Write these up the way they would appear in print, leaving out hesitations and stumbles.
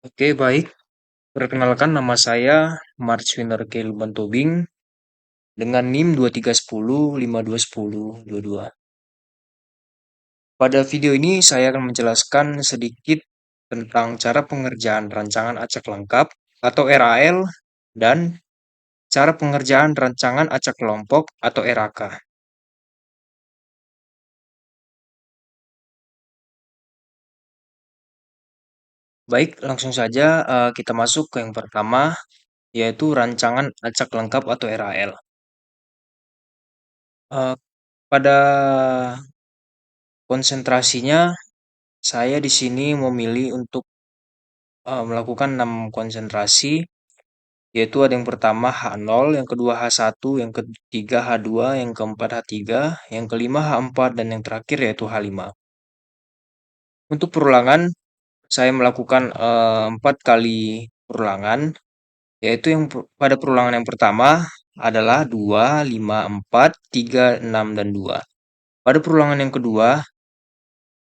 Oke, baik. Perkenalkan nama saya Marchwiner Keilman Tobing dengan NIM 2310521022. Pada video ini saya akan menjelaskan sedikit tentang cara pengerjaan rancangan acak lengkap atau RAL dan cara pengerjaan rancangan acak kelompok atau RAK. Baik, langsung saja kita masuk ke yang pertama, yaitu rancangan acak lengkap atau RAL. Eh, pada konsentrasinya saya di sini memilih untuk melakukan 6 konsentrasi, yaitu ada yang pertama H0, yang kedua H1, yang ketiga H2, yang keempat H3, yang kelima H4, dan yang terakhir yaitu H5. Untuk perulangan, saya melakukan 4 kali perulangan, yaitu pada perulangan yang pertama adalah 2, 5, 4, 3, 6, dan 2. Pada perulangan yang kedua,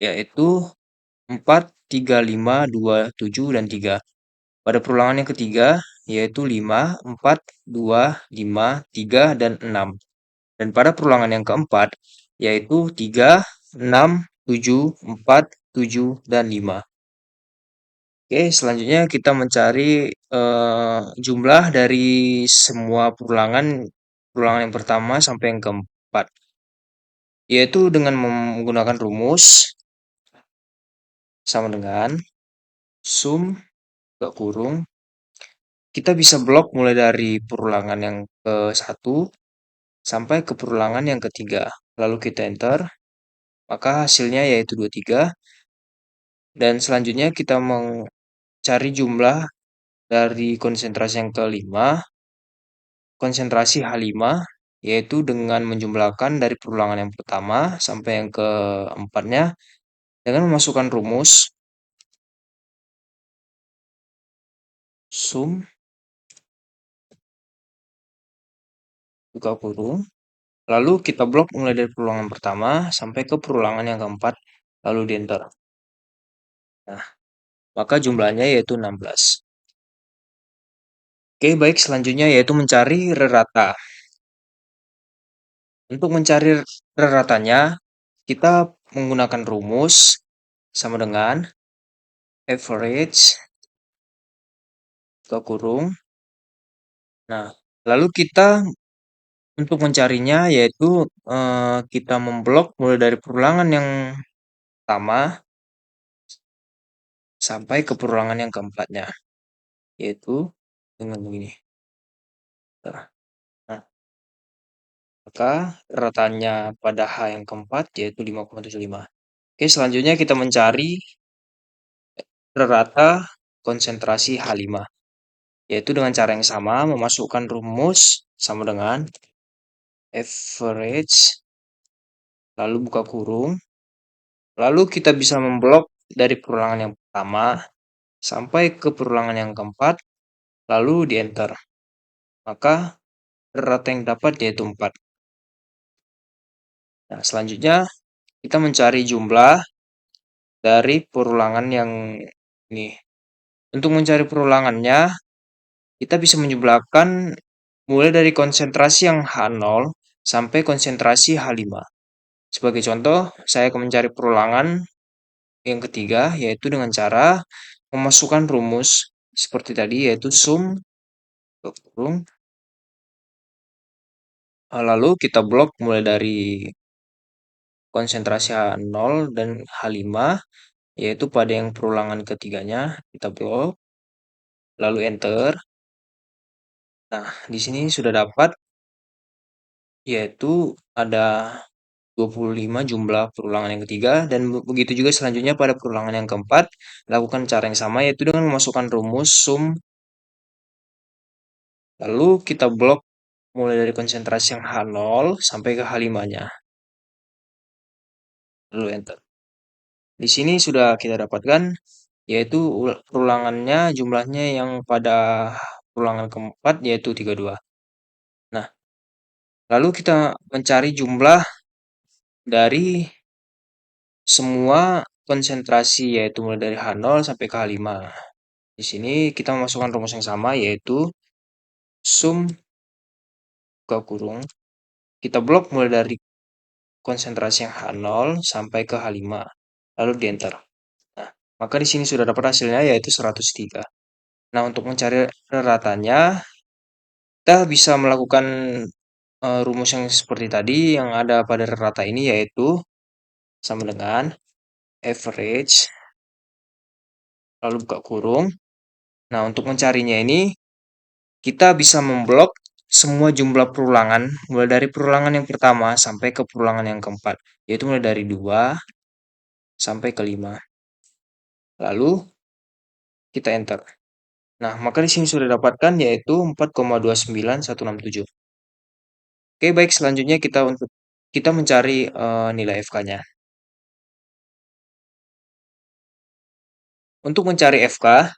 yaitu 4, 3, 5, 2, 7, dan 3. Pada perulangan yang ketiga, yaitu 5, 4, 2, 5, 3, dan 6. Dan pada perulangan yang keempat, yaitu 3, 6, 7, 4, 7, dan 5. Oke, selanjutnya kita mencari jumlah dari semua perulangan yang pertama sampai yang keempat. Yaitu dengan menggunakan rumus sama dengan sum gak kurung. Kita bisa blok mulai dari perulangan yang ke-1 sampai ke perulangan yang ketiga. Lalu kita enter, maka hasilnya yaitu 23. Dan selanjutnya kita mencari jumlah dari konsentrasi yang kelima, konsentrasi H5, yaitu dengan menjumlahkan dari perulangan yang pertama sampai yang keempatnya dengan memasukkan rumus sum buka kurung. Lalu kita blok mulai dari perulangan pertama sampai ke perulangan yang keempat, lalu di enter. Nah, maka jumlahnya yaitu 16. Oke, baik, selanjutnya yaitu mencari rerata. Untuk mencari reratanya, kita menggunakan rumus sama dengan average buka kurung. Nah, lalu kita untuk mencarinya yaitu kita memblok mulai dari perulangan yang pertama sampai ke perulangan yang keempatnya, yaitu dengan begini. Nah, maka ratanya pada H yang keempat yaitu 5,75. Oke, selanjutnya kita mencari rata konsentrasi H5, yaitu dengan cara yang sama memasukkan rumus sama dengan average, lalu buka kurung, lalu kita bisa memblok dari perulangan yang pertama sampai ke perulangan yang keempat, lalu di enter. Maka rata yang dapat yaitu 4. Nah, selanjutnya kita mencari jumlah dari perulangan yang ini. Untuk mencari perulangannya, kita bisa menjumlahkan mulai dari konsentrasi yang H0 sampai konsentrasi H5. Sebagai contoh, saya akan mencari perulangan yang ketiga, yaitu dengan cara memasukkan rumus seperti tadi, yaitu sum kurung. Lalu kita blok mulai dari konsentrasi H0 dan H5, yaitu pada yang perulangan ketiganya, kita blok, lalu enter. Nah, di sini sudah dapat, yaitu ada 25 jumlah perulangan yang ketiga, dan begitu juga selanjutnya pada perulangan yang keempat, lakukan cara yang sama, yaitu dengan memasukkan rumus sum, lalu kita blok mulai dari konsentrasi yang H0 sampai ke H5-nya, lalu enter. Di sini sudah kita dapatkan, yaitu perulangannya jumlahnya yang pada perulangan keempat, yaitu 32. Nah, lalu kita mencari jumlah dari semua konsentrasi, yaitu mulai dari H0 sampai ke H5. Di sini kita memasukkan rumus yang sama, yaitu sum buka kurung. Kita blok mulai dari konsentrasi yang H0 sampai ke H5, lalu di enter. Nah, maka di sini sudah dapat hasilnya yaitu 103. Nah, untuk mencari ratanya, kita bisa melakukan rumus yang seperti tadi yang ada pada rata ini, yaitu sama dengan average, lalu buka kurung. Nah, untuk mencarinya ini, kita bisa memblok semua jumlah perulangan, mulai dari perulangan yang pertama sampai ke perulangan yang keempat, yaitu mulai dari 2 sampai ke 5. Lalu, kita enter. Nah, maka di sini sudah dapatkan yaitu 4,29167. Oke, baik, selanjutnya kita mencari nilai FK-nya. Untuk mencari FK,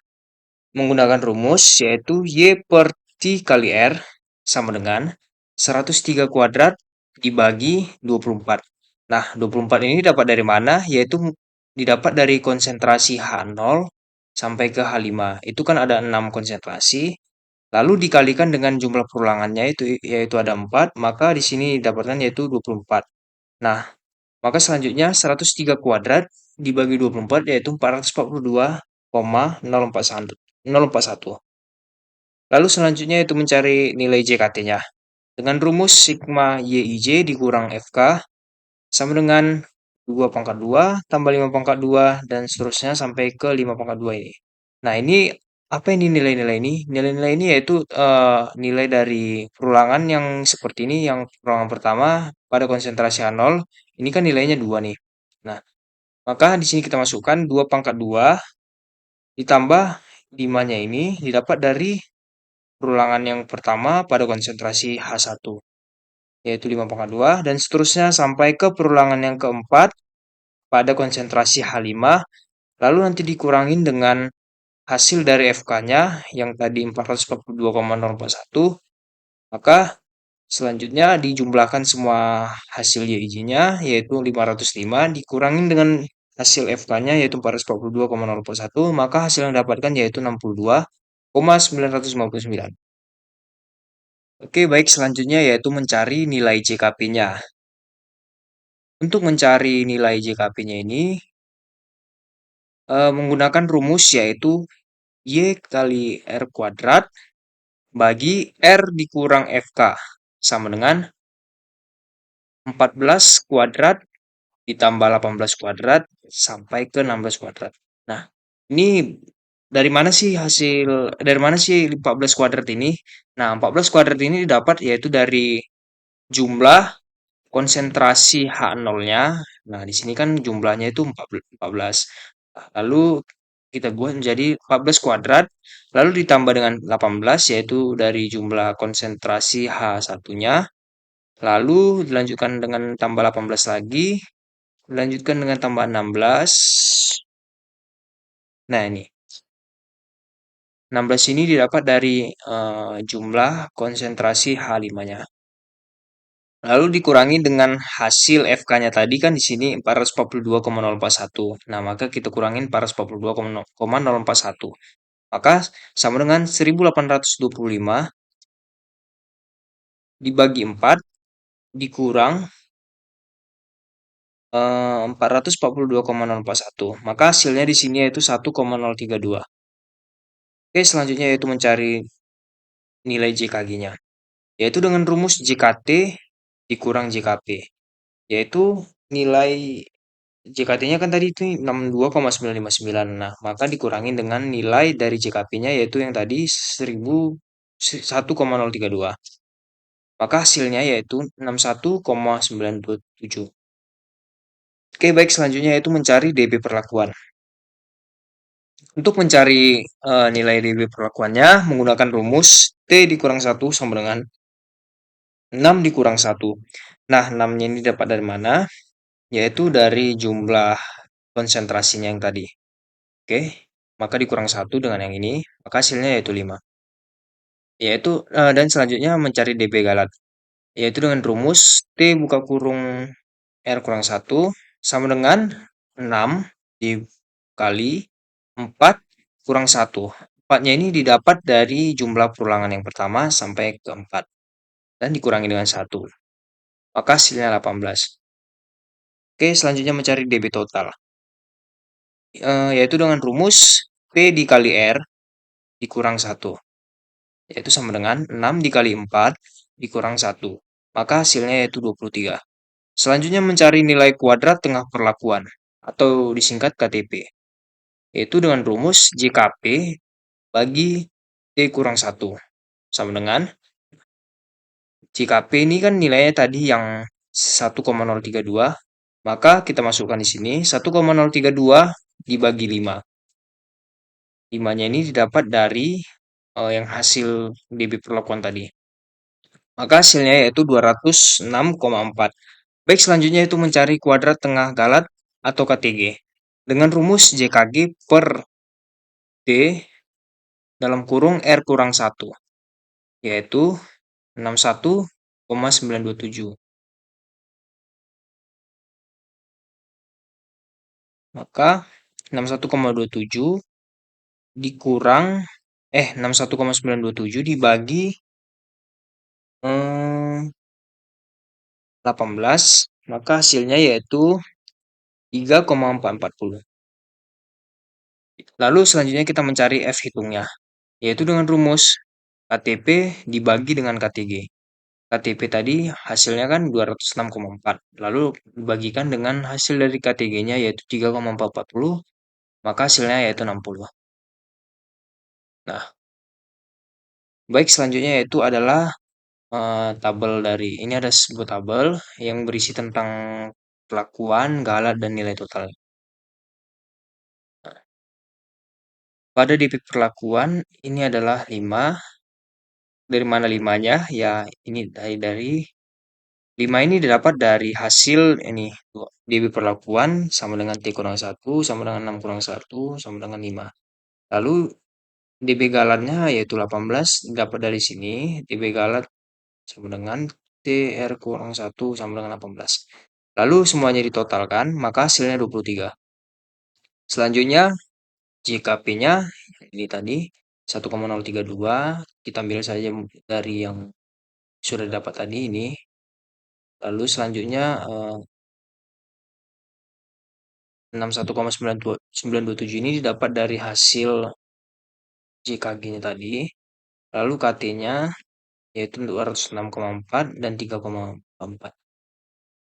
menggunakan rumus yaitu Y per T kali R sama dengan 103 kuadrat dibagi 24. Nah, 24 ini dapat dari mana? Yaitu didapat dari konsentrasi H0 sampai ke H5. Itu kan ada 6 konsentrasi. Lalu dikalikan dengan jumlah perulangannya yaitu ada 4, maka di sini dapatkan yaitu 24. Nah, maka selanjutnya 103 kuadrat dibagi 24 yaitu 442,041. Lalu selanjutnya itu mencari nilai JKT-nya. Dengan rumus sigma YIJ dikurang FK sama dengan 2 pangkat 2 tambah 5 pangkat 2 dan seterusnya sampai ke 5 pangkat 2 ini. Nah, ini apa ini nilai-nilai ini? Nilai-nilai ini yaitu nilai dari perulangan yang seperti ini, yang perulangan pertama pada konsentrasi H0, ini kan nilainya 2 nih. Nah, maka di sini kita masukkan 2 pangkat 2 ditambah 5-nya ini didapat dari perulangan yang pertama pada konsentrasi H1, yaitu 5 pangkat 2, dan seterusnya sampai ke perulangan yang keempat pada konsentrasi H5, lalu nanti dikurangin dengan hasil dari FK-nya yang tadi 442,041, maka selanjutnya dijumlahkan semua hasil YIJ-nya yaitu 505 dikurangin dengan hasil FK-nya yaitu 442,041, maka hasil yang dapatkan yaitu 62,959. Oke, baik, selanjutnya yaitu mencari nilai JKP-nya. Untuk mencari nilai JKP-nya ini menggunakan rumus yaitu Y kali R kuadrat bagi R dikurang FK sama dengan 14 kuadrat ditambah 18 kuadrat sampai ke 16 kuadrat. Nah, ini dari mana sih 14 kuadrat ini? Nah, 14 kuadrat ini didapat yaitu dari jumlah konsentrasi H0-nya. Nah, di sini kan jumlahnya itu 14. Lalu kita buat menjadi 14 kuadrat, lalu ditambah dengan 18 yaitu dari jumlah konsentrasi H1-nya. Lalu dilanjutkan dengan tambah 18 lagi, dilanjutkan dengan tambah 16. Nah, ini 16 ini didapat dari jumlah konsentrasi H5-nya. Lalu dikurangi dengan hasil FK-nya tadi kan di sini 442,041. Nah, maka kita kurangin 442,041. Maka sama dengan 1825 dibagi 4 dikurang 442,041. Maka hasilnya di sini yaitu 1,032. Oke, selanjutnya yaitu mencari nilai JKG-nya. Yaitu dengan rumus JKT dikurang JKP. Yaitu nilai JKT-nya kan tadi itu 62,959. Nah, maka dikurangin dengan nilai dari JKP-nya yaitu yang tadi 1,032. Maka hasilnya yaitu 61,927. Oke, baik, selanjutnya yaitu mencari DB perlakuan. Untuk mencari nilai DB perlakuannya menggunakan rumus T dikurang 1 sama dengan 6 dikurang 1. Nah, 6-nya ini dapat dari mana? Yaitu dari jumlah konsentrasinya yang tadi. Oke, maka dikurang 1 dengan yang ini, maka hasilnya yaitu 5. Dan selanjutnya mencari DB galat. Yaitu dengan rumus T buka kurung R kurang 1 sama dengan 6 dikali 4 kurang 1. 4-nya ini didapat dari jumlah perulangan yang pertama sampai keempat dan dikurangi dengan 1. Maka hasilnya 18. Oke, selanjutnya mencari DB total. Yaitu dengan rumus P dikali R dikurang 1. Yaitu sama dengan 6 dikali 4 dikurang 1. Maka hasilnya yaitu 23. Selanjutnya mencari nilai kuadrat tengah perlakuan atau disingkat KTP. Yaitu dengan rumus JKP bagi T kurang 1. Sama dengan JKP ini kan nilainya tadi yang 1,032. Maka kita masukkan di sini 1,032 dibagi 5. 5-nya ini didapat dari yang hasil DB perlakuan tadi. Maka hasilnya yaitu 206,4. Baik, selanjutnya itu mencari kuadrat tengah galat atau KTG. Dengan rumus JKG per D dalam kurung R kurang 1. Yaitu 61,927. Maka 61,27 dikurang 61,927 dibagi 18, maka hasilnya yaitu 3,440. Lalu selanjutnya kita mencari F hitungnya, yaitu dengan rumus KTP dibagi dengan KTG. KTP tadi hasilnya kan 206,4, lalu dibagikan dengan hasil dari KTG-nya yaitu 3,440, maka hasilnya yaitu 60. Nah, baik, selanjutnya yaitu adalah tabel dari ini, ada sebuah tabel yang berisi tentang perlakuan, galat, dan nilai total. Nah, pada DP perlakuan ini adalah 5. Dari mana 5-nya? Ya, ini dari 5 ini didapat dari hasil ini DP perlakuan sama dengan T kurang 1 sama dengan 6 kurang 1 sama dengan 5. Lalu DB galatnya yaitu 18 dapat dari sini. DB galat sama dengan TR kurang 1 sama dengan 18. Lalu semuanya ditotalkan, maka hasilnya 23. Selanjutnya JKP-nya ini tadi 1,032. Kita ambil saja dari yang sudah dapat tadi ini. Lalu selanjutnya 61,927 ini didapat dari hasil JKG-nya tadi. Lalu KT-nya yaitu 206,4 dan 3,4.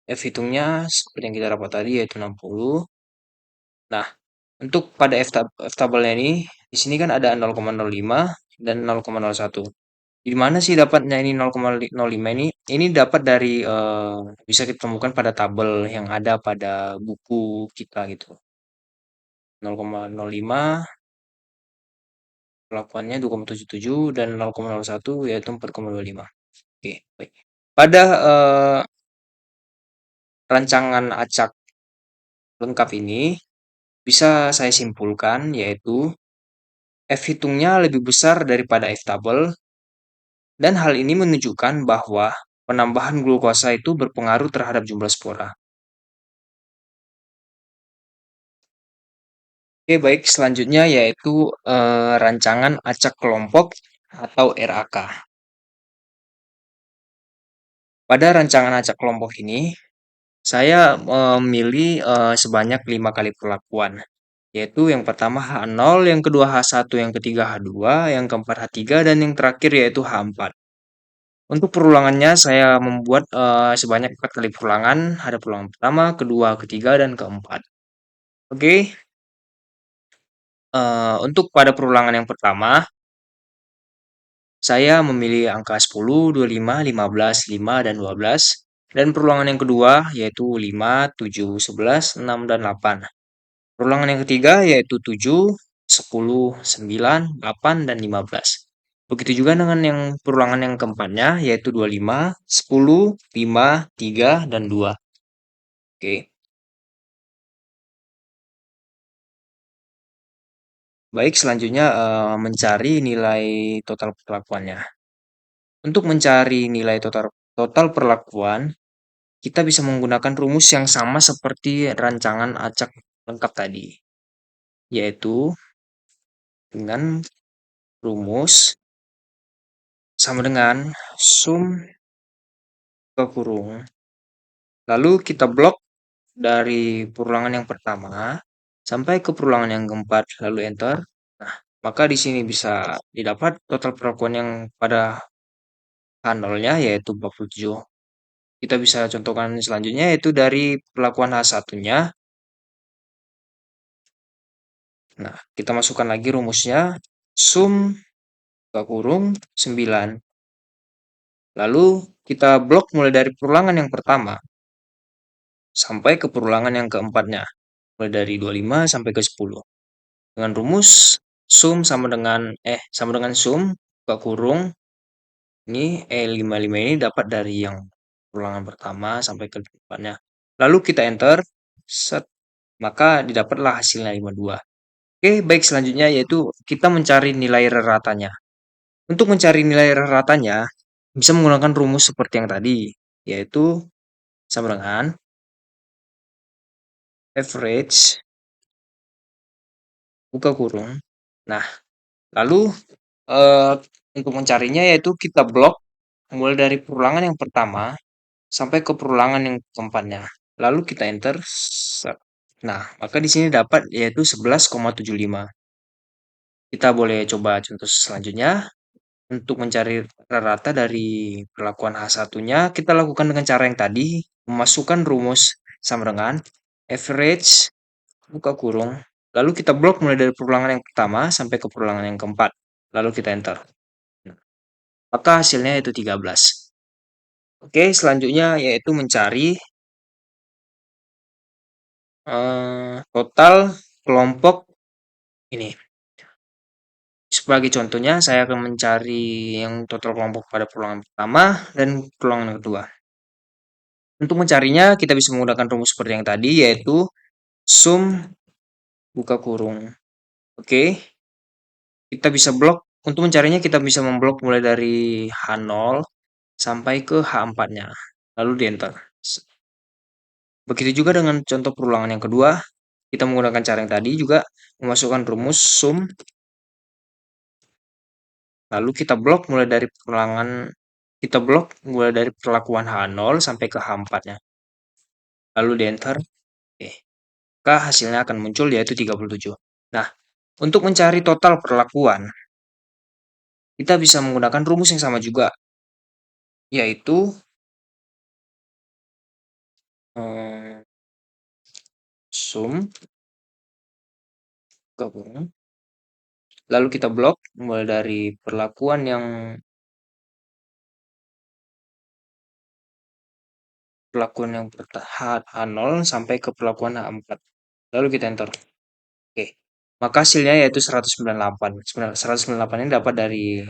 F hitungnya seperti yang kita dapat tadi yaitu 60. Nah, untuk pada F tabelnya ini, di sini kan ada 0,05 dan 0,01. Di mana sih dapatnya ini 0,05 ini? Ini dapat dari bisa kita temukan pada tabel yang ada pada buku kita gitu. 0,05 perlakuannya 2,77 dan 0,01 yaitu 4,25. Oke, baik. Pada rancangan acak lengkap ini bisa saya simpulkan yaitu F hitungnya lebih besar daripada F tabel, dan hal ini menunjukkan bahwa penambahan glukosa itu berpengaruh terhadap jumlah spora. Oke, baik, selanjutnya yaitu rancangan acak kelompok atau RAK. Pada rancangan acak kelompok ini, saya memilih sebanyak 5 kali perlakuan, yaitu yang pertama H0, yang kedua H1, yang ketiga H2, yang keempat H3, dan yang terakhir yaitu H4. Untuk perulangannya saya membuat sebanyak 4 kali perulangan, ada perulangan pertama, kedua, ketiga, dan keempat. Oke, untuk pada perulangan yang pertama, saya memilih angka 10, 25, 15, 5, dan 12. Dan perulangan yang kedua yaitu 5, 7, 11, 6, dan 8. Perulangan yang ketiga yaitu 7, 10, 9, 8, dan 15. Begitu juga dengan yang perulangan yang keempatnya yaitu 25, 10, 5, 3, dan 2. Oke. Baik, selanjutnya mencari nilai total perlakuannya. Untuk mencari nilai total perlakuan, kita bisa menggunakan rumus yang sama seperti rancangan acak lengkap tadi, yaitu dengan rumus sama dengan sum buka kurung. Lalu kita blok dari perulangan yang pertama sampai ke perulangan yang keempat, lalu enter. Nah, maka di sini bisa didapat total perlakuan yang pada H0-nya yaitu 47. Kita bisa contohkan selanjutnya yaitu dari perlakuan H1-nya. Nah, kita masukkan lagi rumusnya sum buka kurung 9. Lalu kita blok mulai dari perulangan yang pertama sampai ke perulangan yang keempatnya. Mulai dari 25 sampai ke 10. Dengan rumus sum sama dengan sum buka kurung ini E55 ini dapat dari yang ulangan pertama sampai ke depannya. Lalu kita enter, set, maka didapatlah hasilnya 52. Oke, baik selanjutnya yaitu kita mencari nilai raratanya. Untuk mencari nilai raratanya bisa menggunakan rumus seperti yang tadi, yaitu sama dengan average buka kurung. Nah, lalu eh, untuk mencarinya yaitu kita blok mulai dari perulangan yang pertama sampai ke perulangan yang keempatnya. Lalu kita enter. Nah, maka di sini dapat yaitu 11,75. Kita boleh coba contoh selanjutnya. Untuk mencari rata dari perlakuan H1-nya, kita lakukan dengan cara yang tadi, memasukkan rumus sama dengan average buka kurung. Lalu kita blok mulai dari perulangan yang pertama sampai ke perulangan yang keempat. Lalu kita enter. Maka hasilnya itu 13. Oke, selanjutnya yaitu mencari total kelompok ini. Sebagai contohnya, saya akan mencari yang total kelompok pada perulangan pertama dan perulangan kedua. Untuk mencarinya, kita bisa menggunakan rumus seperti yang tadi, yaitu sum buka kurung. Oke, kita bisa blok. Untuk mencarinya, kita bisa memblok mulai dari H0 sampai ke H4-nya. Lalu di enter. Begitu juga dengan contoh perulangan yang kedua, kita menggunakan cara yang tadi juga, memasukkan rumus sum. Lalu kita blok mulai dari perlakuan H0 sampai ke H4-nya. Lalu di enter. Oke. Maka hasilnya akan muncul yaitu 37. Nah, untuk mencari total perlakuan, kita bisa menggunakan rumus yang sama juga, yaitu sum gabung. Lalu kita blok mulai dari perlakuan yang H0 sampai ke perlakuan H4. Lalu kita enter. Oke. Maka hasilnya yaitu 198. 198 ini dapat dari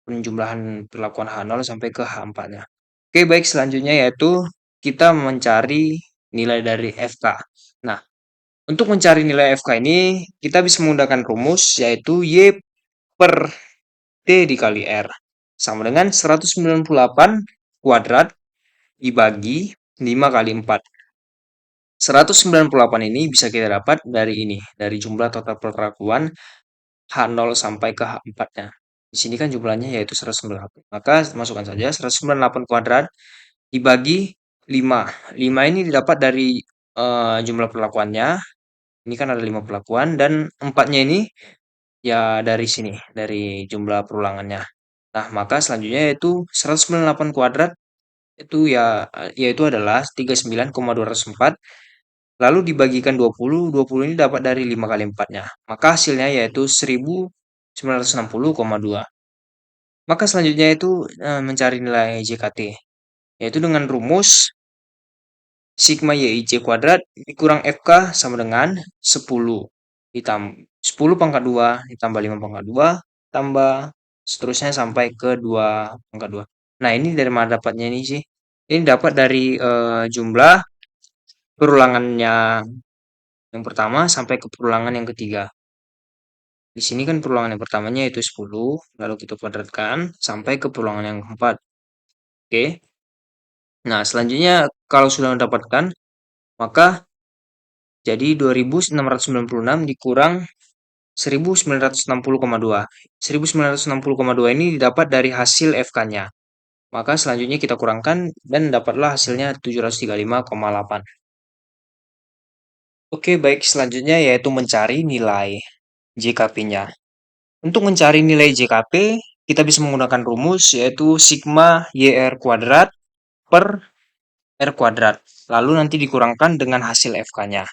penjumlahan perlakuan H0 sampai ke H4-nya. Oke, baik selanjutnya yaitu kita mencari nilai dari FK. Nah, untuk mencari nilai FK ini kita bisa menggunakan rumus yaitu Y per T dikali R sama dengan 198 kuadrat dibagi 5 kali 4. 198 ini bisa kita dapat dari ini, dari jumlah total perlakuan H0 sampai ke H4-nya. Di sini kan jumlahnya yaitu 198. Maka masukkan saja 198 kuadrat dibagi 5. 5 ini didapat dari jumlah perlakuannya. Ini kan ada 5 perlakuan dan 4-nya ini ya dari sini, dari jumlah perulangannya. Nah, maka selanjutnya yaitu 198 kuadrat itu ya yaitu adalah 39,204 lalu dibagikan 20, 20 ini dapat dari 5 kali 4-nya. Maka hasilnya yaitu 1960,2. Maka selanjutnya itu mencari nilai JKT, yaitu dengan rumus sigma YIC kuadrat dikurang FK sama dengan 10 ditambah 10 pangkat 2 ditambah 5 pangkat 2 tambah seterusnya sampai ke 2 pangkat 2. Nah, ini dari mana dapatnya ini sih? Ini dapat dari jumlah perulangannya yang pertama sampai ke perulangan yang ketiga. Di sini kan perulangan yang pertamanya itu 10, lalu kita kuadratkan sampai ke perulangan yang keempat. Oke. Nah, selanjutnya kalau sudah mendapatkan, maka jadi 2696 dikurang 1960,2. 1960,2 ini didapat dari hasil FK-nya. Maka selanjutnya kita kurangkan dan dapatlah hasilnya 735,8. Oke, baik. Selanjutnya yaitu mencari nilai JKP-nya. Untuk mencari nilai JKP, kita bisa menggunakan rumus yaitu sigma YR kuadrat per R kuadrat. Lalu nanti dikurangkan dengan hasil FK-nya.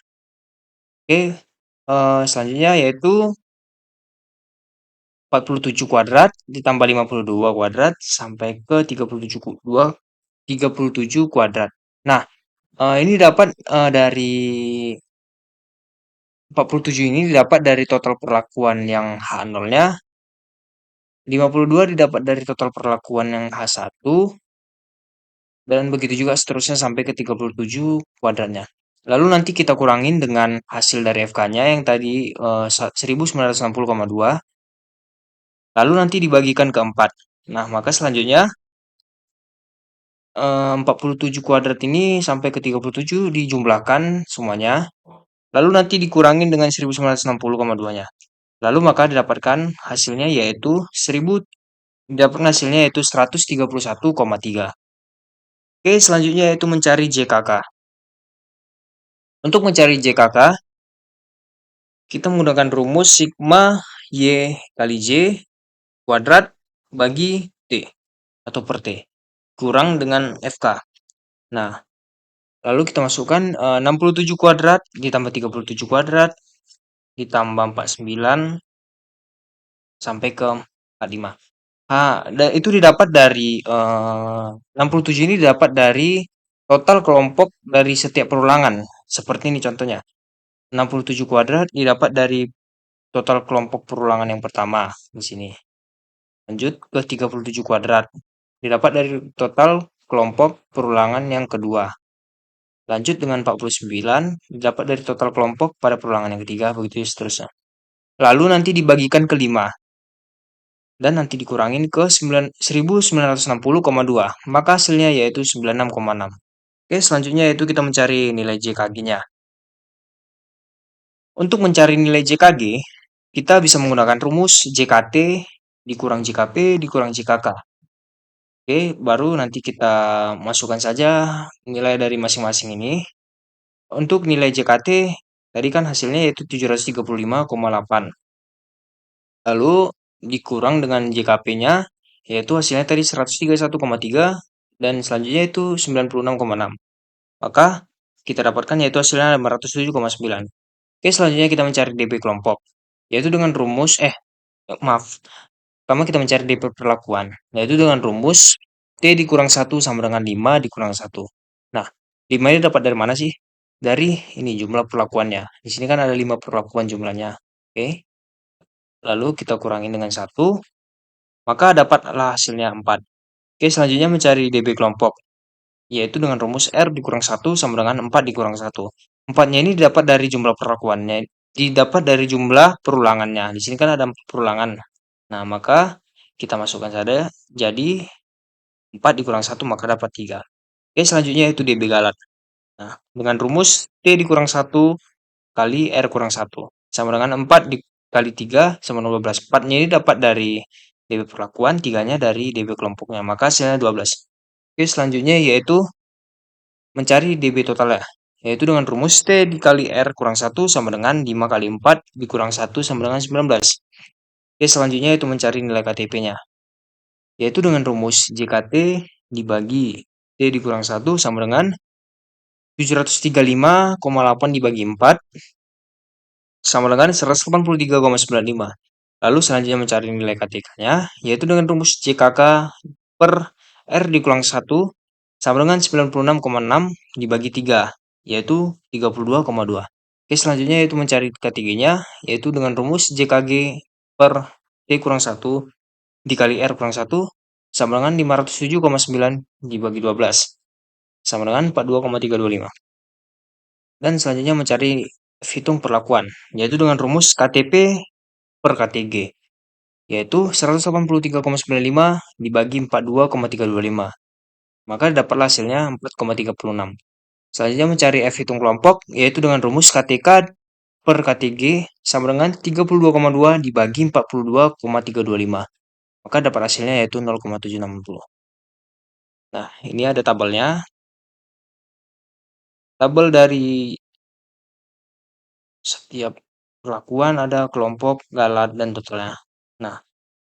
Oke, selanjutnya yaitu 47 kuadrat ditambah 52 kuadrat sampai ke 37 kuadrat. Nah, ini dapat dari 47 ini didapat dari total perlakuan yang H0-nya, 52 didapat dari total perlakuan yang H1, dan begitu juga seterusnya sampai ke 37 kuadratnya. Lalu nanti kita kurangin dengan hasil dari FK-nya yang tadi 1960,2. Lalu nanti dibagikan ke 4. Nah, maka selanjutnya 47 kuadrat ini sampai ke 37 dijumlahkan semuanya. Lalu nanti dikurangin dengan 1960,2-nya. Lalu maka didapatkan hasilnya yaitu 131,3. Oke, selanjutnya yaitu mencari JKK. Untuk mencari JKK, kita menggunakan rumus sigma Y kali J kuadrat bagi T atau per T kurang dengan FK. Nah, lalu kita masukkan 67 kuadrat ditambah 37 kuadrat ditambah 49 sampai ke 45. Dan itu didapat dari 67 ini didapat dari total kelompok dari setiap perulangan. Seperti ini contohnya. 67 kuadrat didapat dari total kelompok perulangan yang pertama di sini. Lanjut ke 37 kuadrat. Didapat dari total kelompok perulangan yang kedua. Lanjut dengan 49 didapat dari total kelompok pada perulangan yang ketiga, begitu seterusnya. Lalu nanti dibagikan ke 5. Dan nanti dikurangin ke 1960,2. Maka hasilnya yaitu 96,6. Oke, selanjutnya yaitu kita mencari nilai JKG-nya. Untuk mencari nilai JKG, kita bisa menggunakan rumus JKT dikurang JKP dikurang JKK. Oke, baru nanti kita masukkan saja nilai dari masing-masing ini. Untuk nilai JKT, tadi kan hasilnya yaitu 735,8. Lalu dikurang dengan JKP-nya, yaitu hasilnya tadi 131,3 dan selanjutnya itu 96,6. Maka kita dapatkan yaitu hasilnya 507,9. Oke, selanjutnya kita mencari DP kelompok, yaitu dengan rumus, maaf, pertama kita mencari DP perlakuan, yaitu dengan rumus T dikurang 1 sama dengan 5 dikurang 1. Nah, 5 ini dapat dari mana sih? Dari ini jumlah perlakuannya. Di sini kan ada 5 perlakuan jumlahnya. Oke, lalu kita kurangin dengan 1, maka dapatlah hasilnya 4. Oke, selanjutnya mencari DP kelompok, yaitu dengan rumus R dikurang 1 sama dengan 4 dikurang 1. 4-nya ini didapat dari jumlah perlakuannya, didapat dari jumlah perulangannya. Di sini kan ada 4 perulangan. Nah, maka kita masukkan saja, jadi 4 dikurang 1 maka dapat 3. Oke, selanjutnya itu DB galat. Nah, dengan rumus T dikurang 1 kali R kurang 1 sama dengan 4 dikali 3 sama 12. 4-nya ini dapat dari DB perlakuan, 3-nya dari DB kelompoknya, maka hasilnya 12. Oke, selanjutnya yaitu mencari DB totalnya, yaitu dengan rumus T dikali R kurang 1 sama dengan 5 kali 4 dikurang 1 sama dengan 19. Oke, selanjutnya itu mencari nilai KTP-nya, yaitu dengan rumus JKT dibagi T dikurang 1 sama dengan 735,8 dibagi 4 sama dengan 183,95. Lalu selanjutnya mencari nilai KTK-nya, yaitu dengan rumus JKK per R dikurang 1 sama dengan 96,6 dibagi 3, yaitu 32,2. Oke, selanjutnya yaitu mencari KTG-nya, yaitu dengan rumus JKG per T kurang 1 dikali R kurang 1 sama dengan 507,9 dibagi 12, sama dengan 42,325. Dan selanjutnya mencari hitung perlakuan, yaitu dengan rumus KTP per KTG, yaitu 183,95 dibagi 42,325. Maka dapatlah hasilnya 4,36. Selanjutnya mencari F hitung kelompok, yaitu dengan rumus KTK per KTG sama dengan 32,2 dibagi 42,325. Maka dapat hasilnya yaitu 0,760. Nah, ini ada tabelnya. Tabel dari setiap perlakuan ada kelompok, galat, dan totalnya. Nah,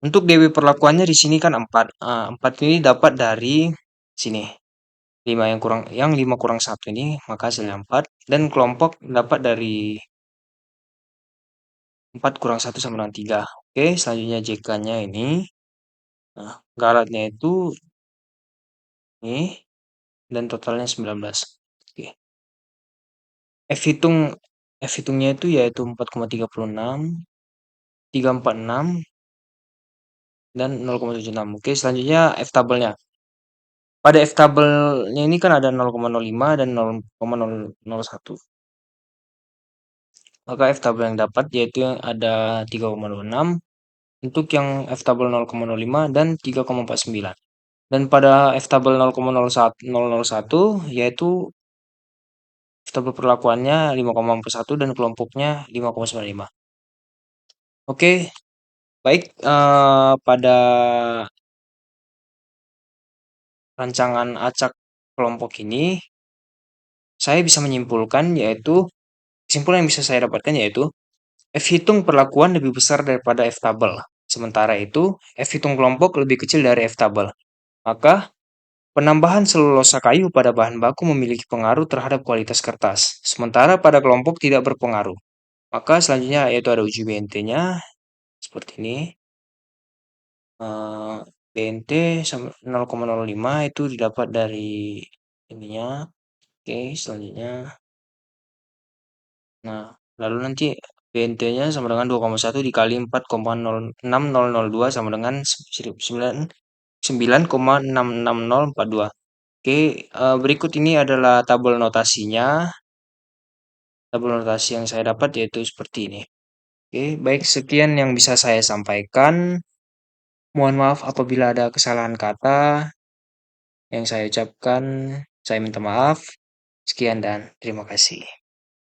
untuk DW perlakuannya di sini kan 4. 4 ini dapat dari sini. 5 yang 5 kurang 1 ini, maka hasilnya 4. Dan kelompok dapat dari 4 kurang 1 sama dengan 3. Oke, selanjutnya JK-nya ini. Nah, galatnya itu ini. Dan totalnya 19. Oke. F hitungnya itu yaitu 4,36, 346, dan 0,76. Oke, selanjutnya F tabelnya. Pada F tabelnya ini kan ada 0,05 dan 0,001. Maka F tabel yang dapat yaitu yang ada 3,26 untuk yang F tabel 0,05 dan 3,49. Dan pada F tabel 0,001 yaitu F tabel perlakuannya 5,41 dan kelompoknya 5,95. Oke, baik, pada rancangan acak kelompok ini saya bisa menyimpulkan yaitu kesimpulan yang bisa saya dapatkan yaitu F hitung perlakuan lebih besar daripada F tabel. Sementara itu, F hitung kelompok lebih kecil dari F tabel. Maka, penambahan selulosa kayu pada bahan baku memiliki pengaruh terhadap kualitas kertas, sementara pada kelompok tidak berpengaruh. Maka selanjutnya yaitu ada uji BNT-nya seperti ini. BNT 0,05 itu didapat dari ininya. Oke, selanjutnya. Nah, lalu nanti BNT-nya sama dengan 2,1 dikali 4,06002 sama dengan 9,66042. Oke, berikut ini adalah tabel notasinya. Tabel notasi yang saya dapat yaitu seperti ini. Oke, baik sekian yang bisa saya sampaikan. Mohon maaf apabila ada kesalahan kata yang saya ucapkan. Saya minta maaf. Sekian dan terima kasih.